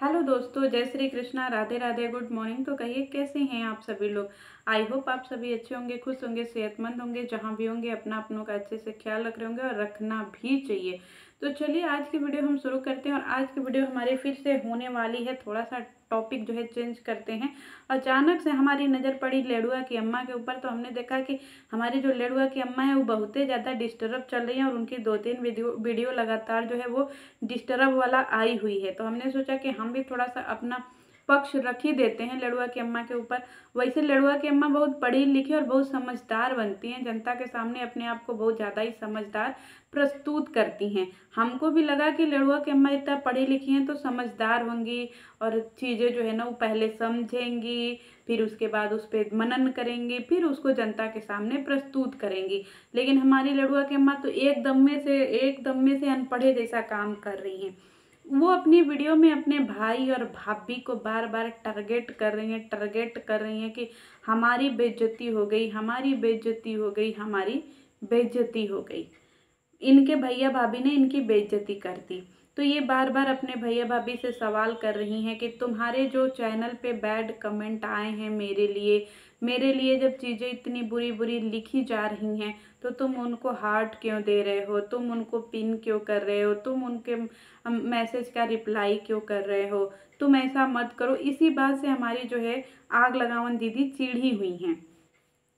Hello दोस्तों, जय Shri Krishna, Radhe Radhe, good morning. तो कहिए कैसे हैं आप सभी लोग। आई होप आप सभी अच्छे होंगे, खुश होंगे, सेहतमंद होंगे। जहां भी होंगे अपना अपनों का अच्छे से ख्याल रख रहे होंगे और रखना भी चाहिए। तो चलिए आज की वीडियो हम शुरू करते हैं। और आज की वीडियो हमारी फिर से होने वाली है, थोड़ा सा टॉपिक जो है चेंज करते हैं। अचानक से हमारी नज़र पड़ी लेडुआ की अम्मा के ऊपर। तो हमने देखा कि हमारी जो लेडुआ की अम्मा है वो बहुत ही ज़्यादा डिस्टर्ब चल रही है और उनकी 2-3 वीडियो लगातार जो है वो डिस्टर्ब वाला आई हुई है। तो हमने सोचा कि हम भी थोड़ा सा अपना पक्ष रख ही देते हैं लेडुआ की अम्मा के ऊपर। वैसे लेडुआ की अम्मा बहुत पढ़ी लिखी और बहुत समझदार बनती हैं, जनता के सामने अपने आप को बहुत ज़्यादा ही समझदार प्रस्तुत करती हैं। हमको भी लगा कि लेडुआ की अम्मा इतना पढ़ी लिखी हैं तो समझदार होंगी और चीज़ें जो है ना वो पहले समझेंगी, फिर उसके बाद उस पर मनन करेंगी, फिर उसको जनता के सामने प्रस्तुत करेंगी। लेकिन हमारी लेडुआ की अम्मा तो एकदम में से अनपढ़े जैसा काम कर रही हैं। वो अपनी वीडियो में अपने भाई और भाभी को बार बार टारगेट कर रही हैं कि हमारी बेइज्जती हो गई, हमारी बेइज्जती हो गई, हमारी बेइज्जती हो गई। इनके भैया भाभी ने इनकी बेइज्जती कर दी। तो ये बार बार अपने भैया भाभी से सवाल कर रही हैं कि तुम्हारे जो चैनल पे बैड कमेंट आए हैं मेरे लिए जब चीज़ें इतनी बुरी बुरी लिखी जा रही हैं तो तुम उनको हार्ट क्यों दे रहे हो, तुम उनको पिन क्यों कर रहे हो, तुम उनके मैसेज का रिप्लाई क्यों कर रहे हो, तुम ऐसा मत करो। इसी बात से हमारी जो है आग लगावन दीदी चिढ़ी हुई हैं।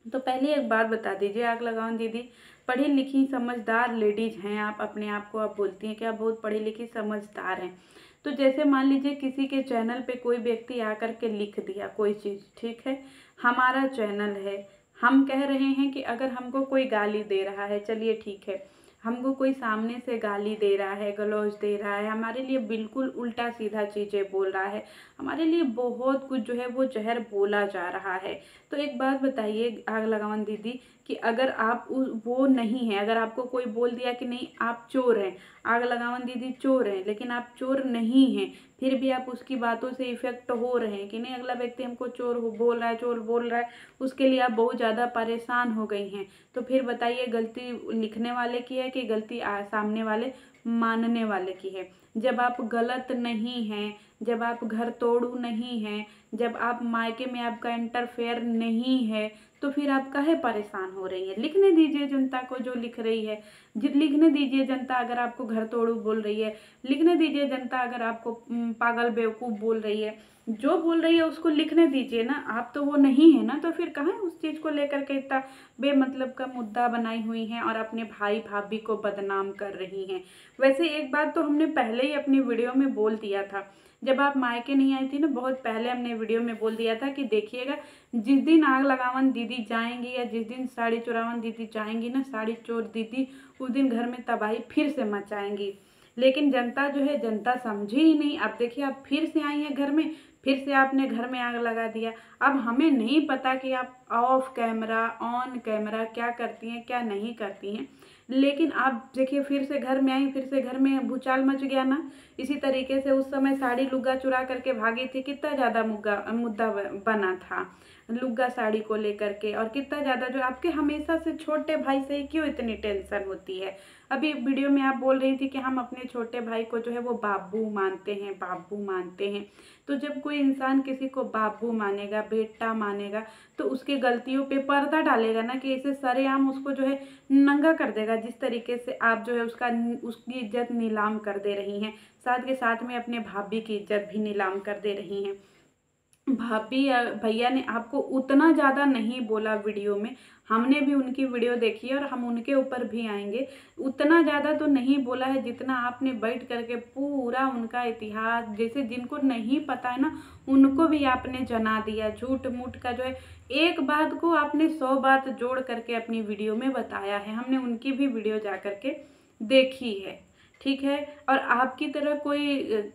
तो पहले एक बात बता दीजिए आग लगावन दीदी, पढ़ी लिखी समझदार लेडीज हैं आप, अपने आप को आप बोलती हैं कि आप बहुत पढ़ी लिखी समझदार हैं। तो जैसे मान लीजिए किसी के चैनल पे कोई व्यक्ति आकर के लिख दिया कोई चीज़, ठीक है, हमारा चैनल है, हम कह रहे हैं कि अगर हमको कोई गाली दे रहा है, चलिए ठीक है, हमको कोई सामने से गाली दे रहा है, गलौज दे रहा है, हमारे लिए बिल्कुल उल्टा सीधा चीज़ें बोल रहा है, हमारे लिए बहुत कुछ जो है वो जहर बोला जा रहा है। तो एक बात बताइए आग लगावन दीदी कि अगर आप वो नहीं है, अगर आपको कोई बोल दिया कि नहीं आप चोर हैं, आग लगावन दीदी चोर हैं, लेकिन आप चोर नहीं हैं, फिर भी आप उसकी बातों से इफेक्ट हो रहे हैं कि नहीं अगला व्यक्ति हमको बोल रहा है, चोर बोल रहा है, उसके लिए आप बहुत ज़्यादा परेशान हो गई हैं। तो फिर बताइए गलती लिखने वाले की है कि गलती सामने वाले मानने वाले की है। जब आप गलत नहीं हैं, जब आप घर तोड़ू नहीं हैं, जब आप मायके में आपका इंटरफेयर नहीं है, तो फिर आप काहे परेशान हो रही है। लिखने दीजिए जनता को जो लिख रही है, लिखने दीजिए जनता अगर आपको घर तोड़ू बोल रही है, लिखने दीजिए जनता अगर आपको पागल बेवकूफ़ बोल रही है, जो बोल रही है उसको लिखने दीजिए ना। आप तो वो नहीं है ना, तो फिर कहाँ उस चीज़ को लेकर के इतना बेमतलब का मुद्दा बनाई हुई हैं और अपने भाई भाभी को बदनाम कर रही हैं। वैसे एक बात तो हमने पहले ही अपनी वीडियो में बोल दिया था, जब आप मायके नहीं आई थी ना, बहुत पहले हमने वीडियो में बोल दिया था कि देखिएगा जिस दिन आग लगावन दीदी जाएंगी या जिस दिन साड़ी चोरावन दीदी जाएंगी ना, साड़ी चोर दीदी उस दिन घर में तबाही फिर से मचाएंगी। लेकिन जनता जो है, जनता समझी ही नहीं। अब देखिए आप फिर से आई हैं घर में, फिर से आपने घर में आग लगा दिया। अब हमें नहीं पता कि आप ऑफ कैमरा ऑन कैमरा क्या करती हैं क्या नहीं करती हैं, लेकिन आप देखिए फिर से घर में आई, फिर से घर में भूचाल मच गया ना। इसी तरीके से उस समय साड़ी लुग्गा चुरा करके भागी थी, कितना ज़्यादा मुद्दा बना था लुग्गा साड़ी को लेकर के। और कितना ज़्यादा जो आपके हमेशा से छोटे भाई से ही क्यों इतनी टेंशन होती है। अभी वीडियो में आप बोल रही थी कि हम अपने छोटे भाई को जो है वो बाबू मानते हैं, बाबू मानते हैं। तो जब कोई इंसान किसी को बाबू मानेगा, बेटा मानेगा, तो उसके गलतियों पे पर्दा डालेगा ना, कि इसे सरेआम उसको जो है नंगा कर देगा। जिस तरीके से आप जो है उसकी इज्जत नीलाम कर दे रही हैं, साथ के साथ में अपने भाभी की इज्जत भी नीलाम कर दे रही हैं। भाभी या भैया ने आपको उतना ज़्यादा नहीं बोला वीडियो में, हमने भी उनकी वीडियो देखी है और हम उनके ऊपर भी आएंगे। उतना ज़्यादा तो नहीं बोला है जितना आपने बैठ करके पूरा उनका इतिहास, जैसे जिनको नहीं पता है ना उनको भी आपने जना दिया। झूठ मूठ का जो है एक बात को आपने 100 बात जोड़ करके अपनी वीडियो में बताया है। हमने उनकी भी वीडियो जा करके देखी है, ठीक है। और आपकी तरह कोई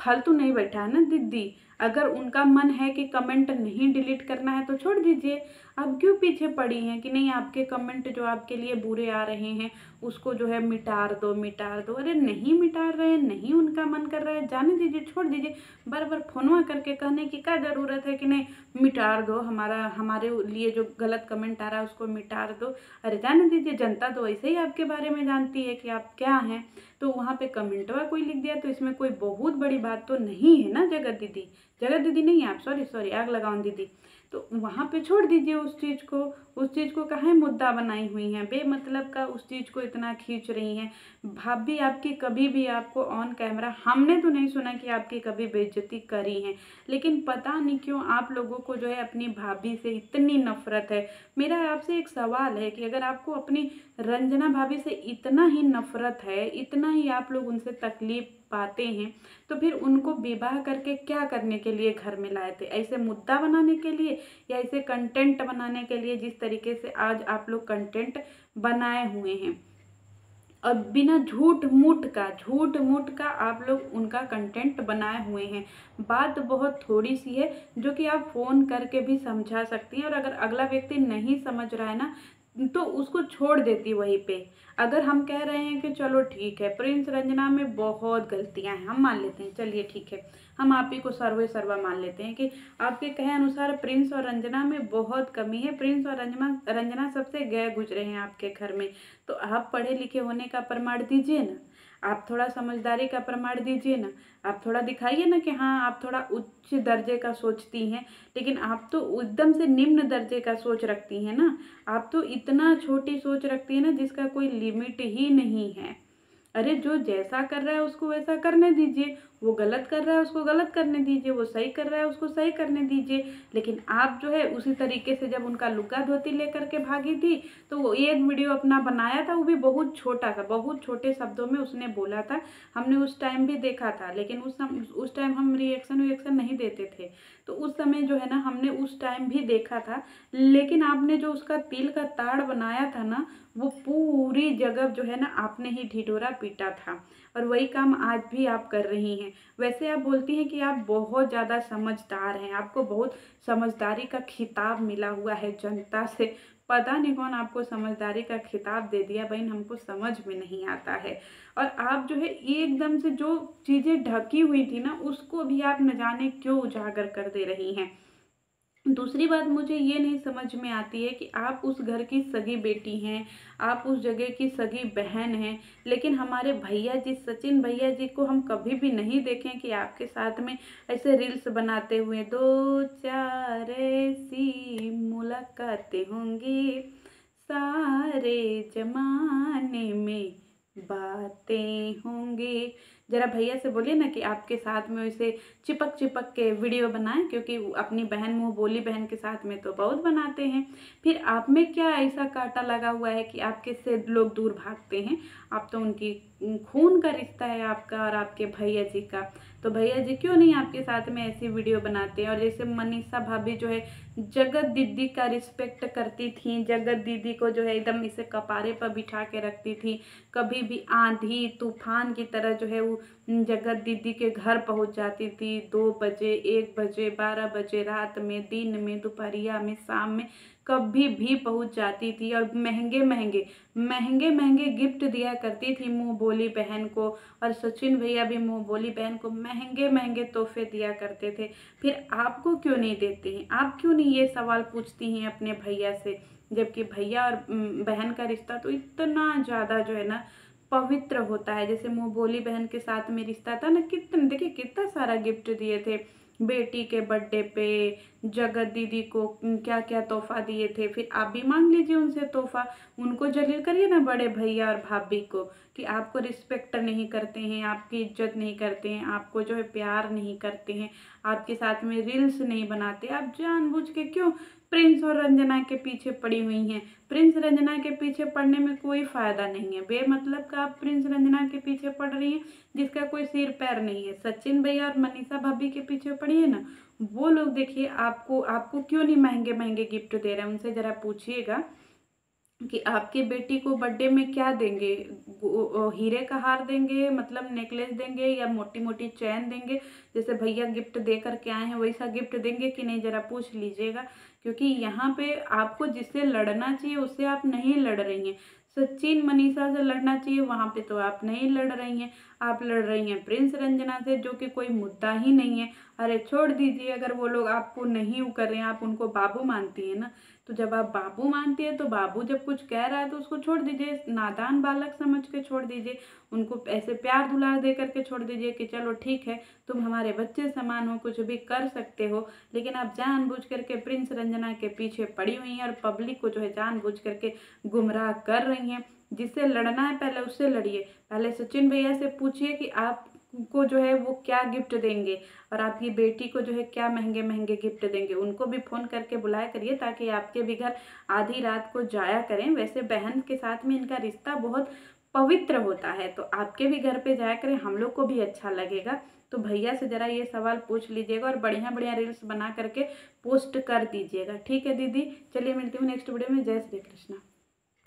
फालतू नहीं बैठा है ना दीदी। अगर उनका मन है कि कमेंट नहीं डिलीट करना है तो छोड़ दीजिए। आप क्यों पीछे पड़ी हैं कि नहीं आपके कमेंट जो आपके लिए बुरे आ रहे हैं उसको जो है मिटार दो मिटार दो। अरे नहीं मिटार रहे हैं, नहीं उनका मन कर रहा है, जाने दीजिए, छोड़ दीजिए। बार बार फोनवा करके कहने की क्या ज़रूरत है कि नहीं मिटार दो, हमारे लिए जो गलत कमेंट आ रहा है उसको मिटार दो। अरे जाने दीजिए, जनता तो ऐसे ही आपके बारे में जानती है कि आप क्या हैं। तो वहाँ पे कमेंटवा कोई लिख दिया तो इसमें कोई बहुत बड़ी बात तो नहीं है ना जगत दीदी। जगत दीदी नहीं है आप, सॉरी आग लगाओ दीदी। तो वहाँ पे छोड़ दीजिए उस चीज़ को काहे मुद्दा बनाई हुई हैं, बेमतलब का उस चीज़ को इतना खींच रही हैं। भाभी आपकी कभी भी आपको ऑन कैमरा, हमने तो नहीं सुना कि आपकी कभी बेइज्जती करी है, लेकिन पता नहीं क्यों आप लोगों को जो है अपनी भाभी से इतनी नफरत है। मेरा आपसे एक सवाल है कि अगर आपको अपनी रंजना भाभी से इतना ही नफरत है, इतना ही आप लोग उनसे तकलीफ पाते हैं, तो फिर उनको विवाह करके क्या करने के लिए घर में लाए थे? ऐसे मुद्दा बनाने के लिए या ऐसे कंटेंट बनाने के लिए जिस तरीके से आज आप लोग कंटेंट बनाए हुए हैं? और बिना झूठ मूठ का आप लोग उनका कंटेंट बनाए हुए हैं। बात बहुत थोड़ी सी है जो कि आप फ़ोन करके भी समझा सकती हैं, और अगर अगला व्यक्ति नहीं समझ रहा है ना तो उसको छोड़ देती वहीं पे। अगर हम कह रहे हैं कि चलो ठीक है प्रिंस रंजना में बहुत गलतियां हैं, हम मान लेते हैं, चलिए ठीक है, हम आप ही को सर्वे सर्वा मान लेते हैं कि आपके कहे अनुसार प्रिंस और रंजना में बहुत कमी है, प्रिंस और रंजना सबसे गए गुजरे हैं आपके घर में, तो आप पढ़े लिखे होने का प्रमाण दीजिए ना, आप थोड़ा समझदारी का प्रमाण दीजिए ना, आप थोड़ा दिखाइए ना कि हाँ आप थोड़ा उच्च दर्जे का सोचती हैं। लेकिन आप तो एकदम से निम्न दर्जे का सोच रखती हैं ना, आप तो इतना छोटी सोच रखती हैं ना जिसका कोई लिमिट ही नहीं है। अरे जो जैसा कर रहा है उसको वैसा करने दीजिए, वो गलत कर रहा है उसको गलत करने दीजिए, वो सही कर रहा है उसको सही करने दीजिए। लेकिन आप जो है उसी तरीके से जब उनका लुगा धोती लेकर के भागी थी तो वो एक वीडियो अपना बनाया था, वो भी बहुत छोटा था, बहुत छोटे शब्दों में उसने बोला था, हमने उस टाइम भी देखा था। लेकिन उस टाइम हम रिएक्शन नहीं देते थे, तो उस समय जो है ना हमने उस टाइम भी देखा था। लेकिन आपने जो उसका तिल का ताड़ बनाया था ना, वो पूरी जगह जो है ना आपने ही ढिढोरा पीटा था, और वही काम आज भी आप कर रही हैं। वैसे आप बोलती हैं कि आप बहुत ज़्यादा समझदार हैं, आपको बहुत समझदारी का खिताब मिला हुआ है जनता से, पता नहीं कौन आपको समझदारी का खिताब दे दिया बहन, हमको समझ में नहीं आता है। और आप जो है एकदम से जो चीज़ें ढकी हुई थी ना उसको भी आप न जाने क्यों उजागर कर दे रही हैं। दूसरी बात मुझे ये नहीं समझ में आती है कि आप उस घर की सगी बेटी हैं, आप उस जगह की सगी बहन हैं, लेकिन हमारे भैया जी सचिन भैया जी को हम कभी भी नहीं देखें कि आपके साथ में ऐसे रील्स बनाते हुए दो चार ऐसी मुलाकातें होंगी सारे जमाने में बातें होंगी। जरा भैया से बोलिए ना कि आपके साथ में वैसे चिपक के वीडियो बनाएं, क्योंकि अपनी बहन मुँह बोली बहन के साथ में तो बहुत बनाते हैं। फिर आप में क्या ऐसा कांटा लगा हुआ है कि आपके से लोग दूर भागते हैं? आप तो उनकी खून का रिश्ता है आपका और आपके भैया जी का, तो भैया जी क्यों नहीं आपके साथ में ऐसी वीडियो बनाते हैं? और जैसे मनीषा भाभी जो है जगत दीदी का रिस्पेक्ट करती थी, जगत दीदी को जो है एकदम इसे कपारे पर बिठा के रखती थी, कभी भी आंधी तूफान की तरह जो है वो जगत दीदी के घर पहुंच जाती थी, 2 बजे 1 बजे 12 बजे रात में, दिन में, दोपहरिया में, शाम में, कभी भी पहुंच जाती थी। और महंगे महंगे गिफ्ट दिया करती थी मुँह बोली बहन को, और सचिन भैया भी मुँह बोली बहन को महंगे महंगे तोहफे दिया करते थे। फिर आपको क्यों नहीं देते हैं? आप क्यों नहीं ये सवाल पूछती हैं अपने भैया से? जबकि भैया और बहन का रिश्ता तो इतना ज़्यादा जो है ना पवित्र होता है। जैसे मुँह बोली बहन के साथ में रिश्ता था ना, कितना देखिए कितना सारा गिफ्ट दिए थे बेटी के बर्थडे पे, जगत दीदी को क्या क्या तोहफा दिए थे। फिर आप भी मांग लीजिए उनसे तोहफा, उनको जलील करिए ना बड़े भैया और भाभी को कि आपको रिस्पेक्ट नहीं करते हैं, आपकी इज्जत नहीं करते हैं, आपको जो है प्यार नहीं करते हैं, आपके साथ में रील्स नहीं बनाते। आप जानबूझ के क्यों प्रिंस और रंजना के पीछे पड़ी हुई हैं? प्रिंस रंजना के पीछे पड़ने में कोई फ़ायदा नहीं है, बेमतलब का आप प्रिंस रंजना के पीछे पड़ रही हैं जिसका कोई सिर पैर नहीं है। सचिन भैया और मनीषा भाभी के पीछे पड़ी है ना, वो लोग देखिए आपको क्यों नहीं महंगे महंगे गिफ्ट दे रहे हैं, उनसे ज़रा पूछिएगा कि आपकी बेटी को बर्थडे में क्या देंगे? हीरे का हार देंगे, मतलब नेकलेस देंगे, या मोटी मोटी चैन देंगे जैसे भैया गिफ्ट दे करके आए हैं वैसा गिफ्ट देंगे कि नहीं, ज़रा पूछ लीजिएगा। क्योंकि यहाँ पे आपको जिससे लड़ना चाहिए उससे आप नहीं लड़ रही हैं, सचिन मनीषा से लड़ना चाहिए वहाँ पे तो आप नहीं लड़ रही हैं। आप लड़ रही हैं प्रिंस रंजना से, जो कि कोई मुद्दा ही नहीं है। अरे छोड़ दीजिए, अगर वो लोग आपको नहीं वो कर रहे हैं, आप उनको बाबू मानती है ना, तो जब आप बाबू मानती है तो बाबू जब कुछ कह रहा है तो उसको छोड़ दीजिए, नादान बालक समझ के छोड़ दीजिए, उनको ऐसे प्यार दुलार दे करके छोड़ दीजिए कि चलो ठीक है, तुम हमारे बच्चे समान हो, कुछ भी कर सकते हो। लेकिन आप जानबूझ करके प्रिंस रंजना के पीछे पड़ी हुई हैं और पब्लिक को जो है जानबूझ करके गुमराह कर रही हैं। जिससे लड़ना है पहले उससे लड़िए, पहले सचिन भैया से पूछिए कि आपको जो है वो क्या गिफ्ट देंगे और आपकी बेटी को जो है क्या महंगे महंगे गिफ्ट देंगे, उनको भी फ़ोन करके बुलाया करिए ताकि आपके भी घर आधी रात को जाया करें। वैसे बहन के साथ में इनका रिश्ता बहुत पवित्र होता है, तो आपके भी घर पे जाया करें, हम लोग को भी अच्छा लगेगा। तो भैया से ज़रा ये सवाल पूछ लीजिएगा और बढ़िया बढ़िया रील्स बना करके पोस्ट कर दीजिएगा। ठीक है दीदी, चलिए मिलती हूँ नेक्स्ट वीडियो में। जय श्री कृष्णा।